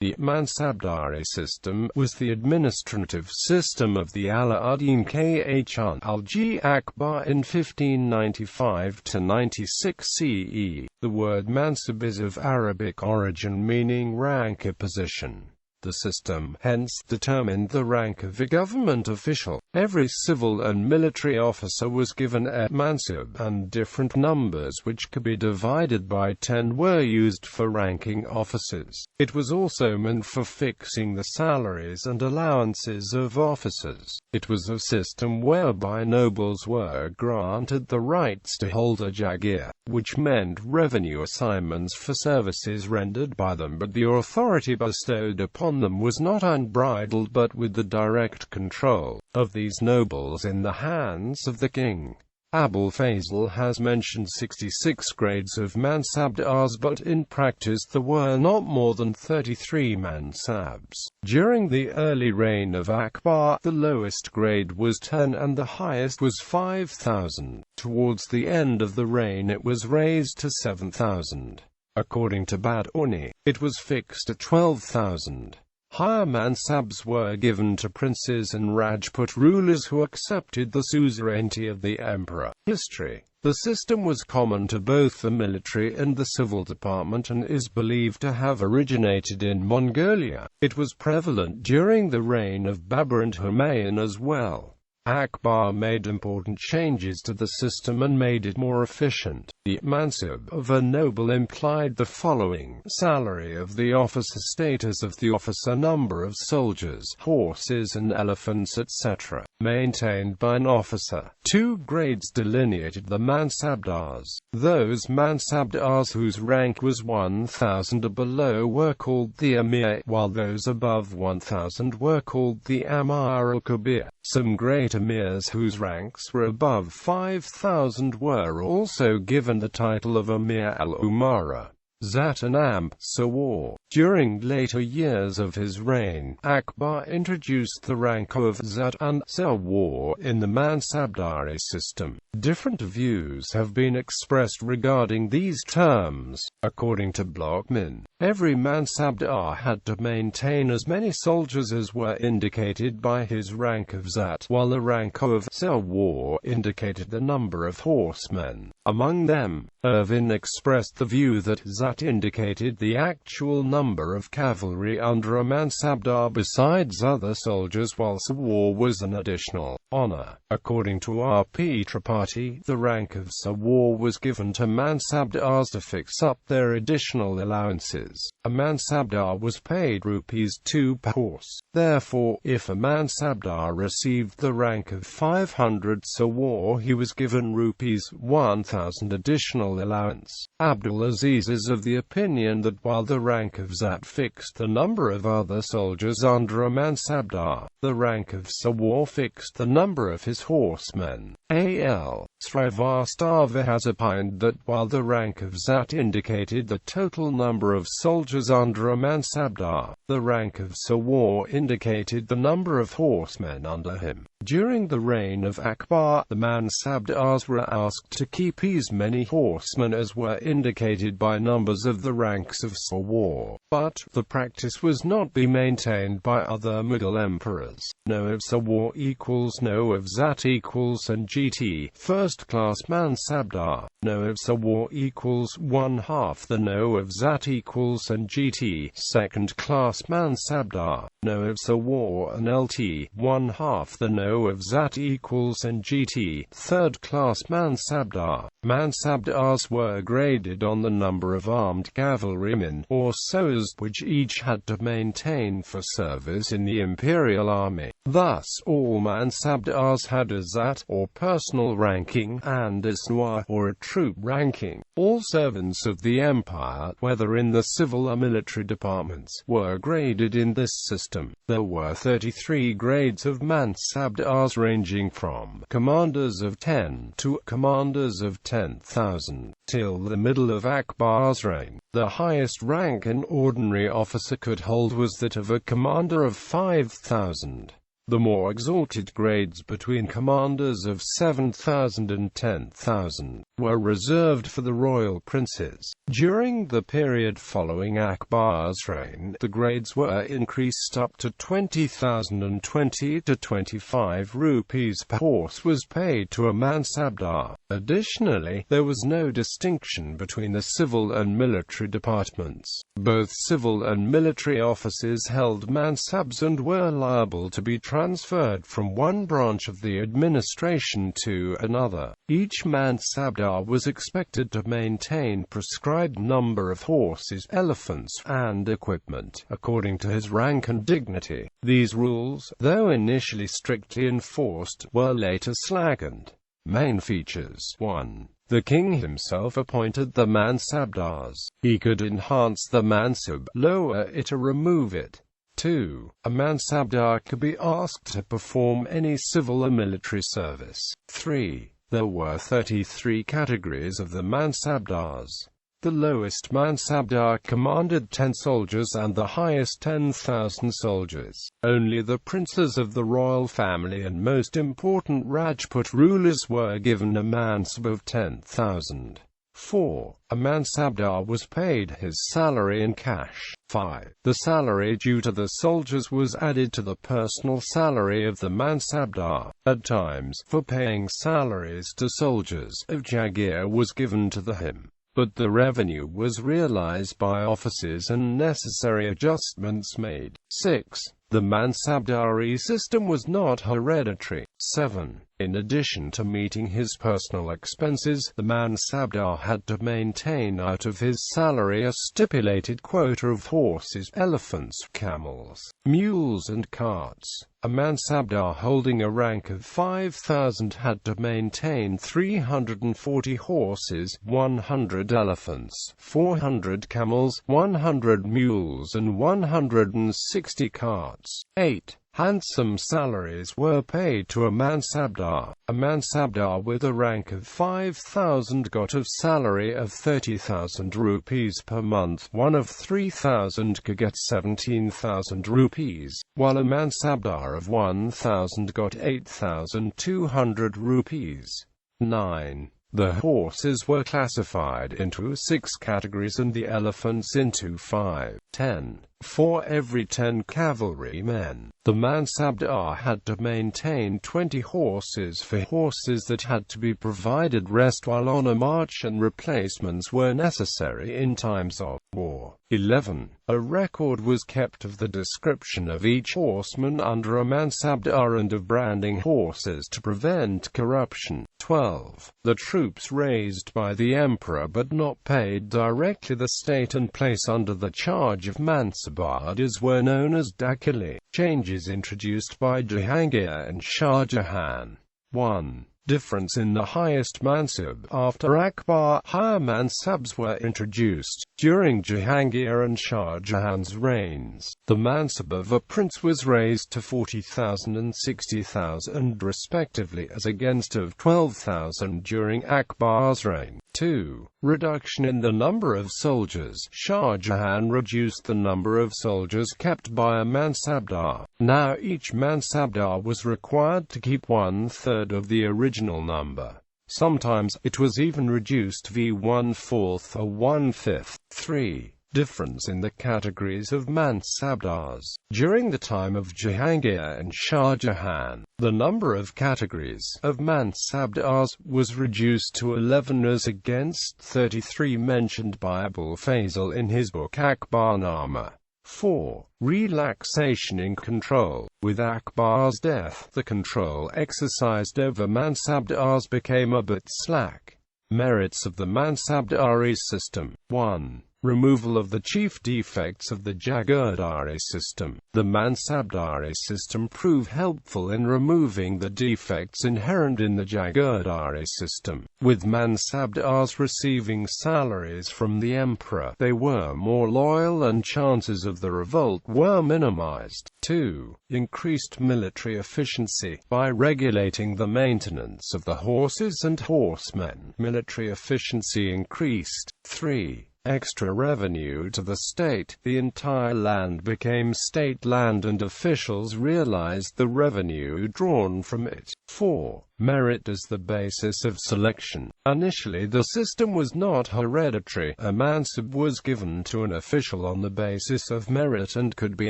The Mansabdari system was the administrative system of the Alauddin Khi alji Akbar in 1595–96 CE. The word mansab is of Arabic origin meaning rank or position. The system, hence, determined the rank of a government official. Every civil and military officer was given a mansab, and different numbers which could be divided by 10 were used for ranking officers. It was also meant for fixing the salaries and allowances of officers. It was a system whereby nobles were granted the rights to hold a jagir, which meant revenue assignments for services rendered by them, but the authority bestowed upon them was not unbridled but with the direct control of these nobles in the hands of the king. Abul Fazl has mentioned 66 grades of Mansabdars, but in practice there were not more than 33 mansabs. During the early reign of Akbar, the lowest grade was 10 and the highest was 5,000. Towards the end of the reign it was raised to 7,000. According to Baduni, it was fixed at 12,000. Higher mansabs were given to princes and Rajput rulers who accepted the suzerainty of the emperor. History. The system was common to both the military and the civil department and is believed to have originated in Mongolia. It was prevalent during the reign of Babur and Humayun as well. Akbar made important changes to the system and made it more efficient. The mansab of a noble implied the following: salary of the officer, status of the officer, number of soldiers, horses and elephants, etc., maintained by an officer. 2 grades delineated the Mansabdars. Those Mansabdars whose rank was 1,000 or below were called the Amir, while those above 1,000 were called the Amir al-Kabir. Some great emirs whose ranks were above 5,000 were also given the title of Amir al-Umara. Zat and Amp Sawar. During later years of his reign, Akbar introduced the rank of Zat and Sawar in the Mansabdari system. Different views have been expressed regarding these terms. According to Blockman, every Mansabdar had to maintain as many soldiers as were indicated by his rank of Zat, while the rank of Sawar indicated the number of horsemen. Among them, Irvin expressed the view that Zat indicated the actual number of cavalry under a Mansabdar besides other soldiers, while Sawar was an additional honor. According to R.P. Tripathi, the rank of Sawar was given to Mansabdars to fix up their additional allowances. A Mansabdar was paid ₹2 per horse. Therefore, if a Mansabdar received the rank of 500 Sawar, he was given ₹1,000 additional allowance. Abdul Aziz is of the opinion that while the rank of Zat fixed the number of other soldiers under a Mansabdar, the rank of Sawar fixed the number of his horsemen. A.L. Srivastava has opined that while the rank of Zat indicated the total number of soldiers under a Mansabdar, the rank of Sawar indicated the number of horsemen under him. During the reign of Akbar, the Mansabdars were asked to keep as many horsemen as were indicated by numbers of the ranks of Sawar, but the practice was not be maintained by other Mughal emperors. No of Sawar equals no of Zat equals and GT, first-class Mansabdar. No of Sawar equals 1/2 the no of Zat equals and GT, second-class Mansabdar. No of Sawar and LT, 1/2 the no of Zat equals and GT, third-class Mansabdar. Mansabdars were graded on the number of armed cavalrymen, or sows, which each had to maintain for service in the imperial army. Thus, all Mansabdars had a Zat, or personal ranking, and a Swa, or a troop ranking. All servants of the empire, whether in the civil or military departments, were graded in this system. There were 33 grades of Mansabdars ranging from commanders of 10 to commanders of 10,000. Till the middle of Akbar's reign, the highest rank an ordinary officer could hold was that of a commander of 5,000. The more exalted grades between commanders of 7,000 and 10,000 were reserved for the royal princes. During the period following Akbar's reign, the grades were increased up to 20,000, and 20 to 25 rupees per horse was paid to a Mansabdar. Additionally, there was no distinction between the civil and military departments. Both civil and military officers held mansabs and were liable to be transferred from one branch of the administration to another. Each Mansabdar was expected to maintain prescribed number of horses, elephants, and equipment, according to his rank and dignity. These rules, though initially strictly enforced, were later slackened. Main features: 1. The king himself appointed the Mansabdars. He could enhance the mansab, lower it or remove it. 2. A Mansabdar could be asked to perform any civil or military service. 3. There were 33 categories of the Mansabdars. The lowest Mansabdar commanded 10 soldiers and the highest 10,000 soldiers. Only the princes of the royal family and most important Rajput rulers were given a mansab of 10,000. 4. A Mansabdar was paid his salary in cash. 5. The salary due to the soldiers was added to the personal salary of the Mansabdar. At times, for paying salaries to soldiers, a jagir was given to him, but the revenue was realized by officers and necessary adjustments made. 6. The Mansabdari system was not hereditary. 7. In addition to meeting his personal expenses, the Mansabdar had to maintain out of his salary a stipulated quota of horses, elephants, camels, mules and carts. A Mansabdar holding a rank of 5,000 had to maintain 340 horses, 100 elephants, 400 camels, 100 mules and 160 carts. 8. Handsome salaries were paid to a Mansabdar. A Mansabdar with a rank of 5,000 got a salary of 30,000 rupees per month. One of 3,000 could get 17,000 rupees, while a Mansabdar of 1,000 got 8,200 rupees. 9. The horses were classified into 6 categories and the elephants into 5. 10. For every 10 cavalrymen, the Mansabdar had to maintain 20 horses for horses that had to be provided rest while on a march, and replacements were necessary in times of war. 11. A record was kept of the description of each horseman under a Mansabdar and of branding horses to prevent corruption. 12. The troops raised by the emperor but not paid directly the state and placed under the charge of Mansabdars were known as Dakili. Changes introduced by Jahangir and Shah Jahan. 1. Difference in the highest mansab. After Akbar, higher mansabs were introduced. During Jahangir and Shah Jahan's reigns, the mansab of a prince was raised to 40,000 and 60,000 respectively, as against of 12,000 during Akbar's reign. 2. Reduction in the number of soldiers. Shah Jahan reduced the number of soldiers kept by a Mansabdar. Now each Mansabdar was required to keep 1/3 of the original number. Sometimes, it was even reduced to 1/4 or 1/5. 3. Difference in the categories of Mansabdars. During the time of Jahangir and Shah Jahan, the number of categories of Mansabdars was reduced to 11 as against 33 mentioned by Abul Fazl in his book Akbarnama. 4. Relaxation in control. With Akbar's death, the control exercised over Mansabdars became a bit slack. Merits of the Mansabdari system. 1. Removal of the chief defects of the Jagirdari system. The Mansabdari system proved helpful in removing the defects inherent in the Jagirdari system. With Mansabdars receiving salaries from the emperor, they were more loyal and chances of the revolt were minimized. 2. Increased military efficiency. By regulating the maintenance of the horses and horsemen, military efficiency increased. 3. extra revenue to the state. The entire land became state land and officials realized the revenue drawn from it. 4. Merit as the basis of selection. Initially the system was not hereditary. A mansab was given to an official on the basis of merit and could be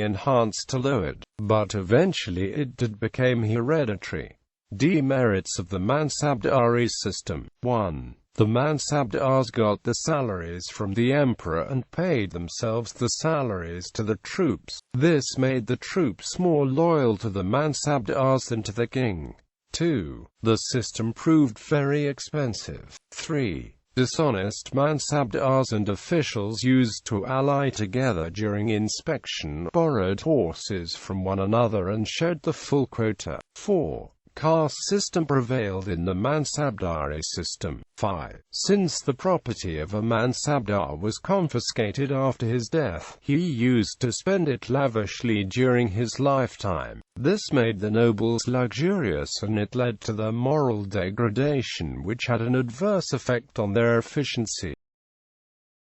enhanced to lowered, but eventually it did become hereditary. Demerits of the Mansabdari system. 1. The Mansabdars got the salaries from the emperor and paid themselves the salaries to the troops. This made the troops more loyal to the Mansabdars than to the king. 2. The system proved very expensive. 3. Dishonest Mansabdars and officials used to ally together during inspection, borrowed horses from one another and shared the full quota. 4. Caste system prevailed in the Mansabdari system. 5. Since the property of a Mansabdar was confiscated after his death, he used to spend it lavishly during his lifetime. This made the nobles luxurious and it led to their moral degradation, which had an adverse effect on their efficiency.